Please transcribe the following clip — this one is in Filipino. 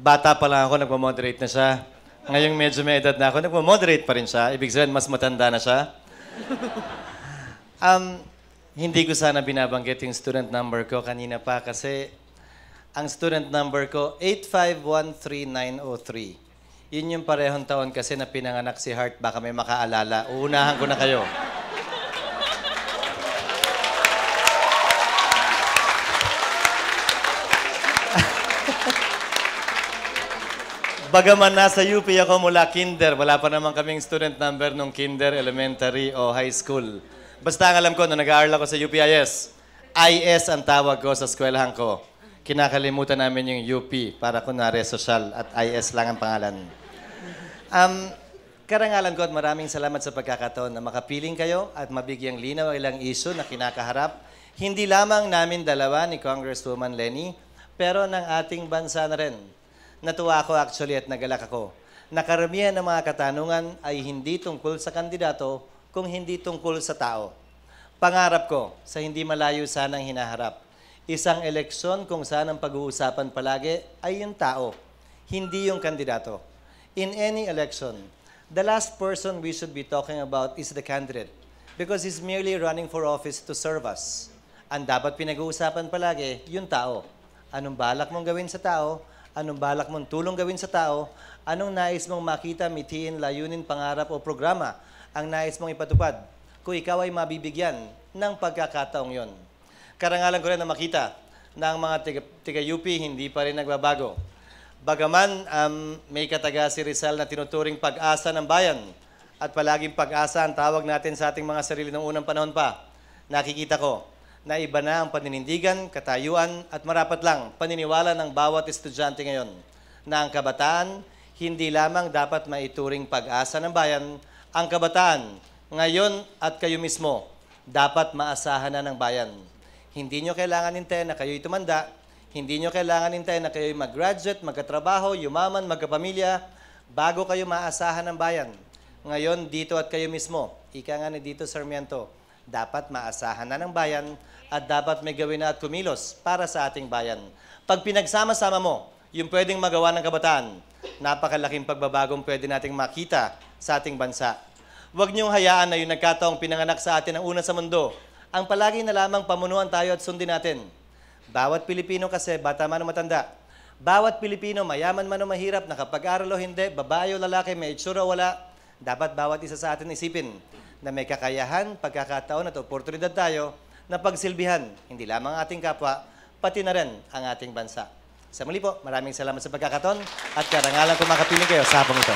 bata pa lang ako, nagmamoderate na siya. Ngayong medyo may edad na ako, nagmamoderate pa rin siya. Ibig sabihin, mas matanda na siya. Hindi ko sana binabanggit yung student number ko kanina pa kasi ang student number ko, 8513903. Yun yung parehong taon kasi na pinanganak si Hart. Baka may makaalala. Uunahan ko na kayo. Bagaman nasa UP ako mula kinder, wala pa naman kaming student number nung kinder, elementary o high school. Basta ang alam ko, nung nag-aaral ako sa UPIS, IS ang tawag ko sa eskwelahan ko. Kinakalimutan namin yung UP para kunwari social at IS lang ang pangalan. Karangalan ko at maraming salamat sa pagkakataon na makapiling kayo at mabigyang linaw ang ilang issue na kinakaharap. Hindi lamang namin dalawa ni Congresswoman Leni, pero ng ating bansa na rin. Natuwa ako actually at nagalak ako. Nakaramihan ng mga katanungan ay hindi tungkol sa kandidato, kung hindi tungkol sa tao. Pangarap ko sa hindi malayo sanang hinaharap. Isang eleksyon kung saan ang pag-uusapan palagi ay yung tao, hindi yung kandidato. In any election, the last person we should be talking about is the candidate because he's merely running for office to serve us. Ang dapat pinag-uusapan palagi, yung tao. Anong balak mong gawin sa tao? Anong balak mong tulong gawin sa tao? Anong nais mong makita, mithiin, layunin, pangarap o programa ang nais mong ipatupad kung ikaw ay mabibigyan ng pagkakataong yon. Karangalan ko rin na makita na ang mga tiga-UP hindi pa rin nagbabago. Bagaman may kataga si Rizal na tinuturing pag-asa ng bayan at palaging pag-asa ang tawag natin sa ating mga sarili ng unang panahon pa, nakikita ko na iba na ang paninindigan, katayuan at marapat lang paniniwala ng bawat estudyante ngayon na ang kabataan hindi lamang dapat maituring pag-asa ng bayan. Ang kabataan, ngayon at kayo mismo, dapat maasahan na ng bayan. Hindi nyo kailangan hintayin na kayo'y tumanda. Hindi nyo kailangan hintayin na kayo'y mag-graduate, magkatrabaho, yumaman, magkapamilya, bago kayo maasahan ng bayan. Ngayon, dito at kayo mismo, ika nga ni Dito Sarmiento, dapat maasahan na ng bayan at dapat may gawin na at kumilos para sa ating bayan. Pag pinagsama-sama mo, yung pwedeng magawa ng kabataan, napakalaking pagbabagong pwede nating makita sa ating bansa. Huwag niyong hayaan na yung nagkataong pinanganak sa atin ang una sa mundo, ang palagi na lamang pamunuan tayo at sundin natin. Bawat Pilipino kasi, bata man o matanda, bawat Pilipino, mayaman man o mahirap, nakapag-aral o hindi, babae o lalaki, may itsura o wala, dapat bawat isa sa atin isipin na may kakayahan, pagkakataon at oportunidad tayo na pagsilbihan, hindi lamang ating kapwa, pati na rin ang ating bansa. Sa muli po, maraming salamat sa pagkakataon at karangalan kung makapiling kayo sa hapong ito.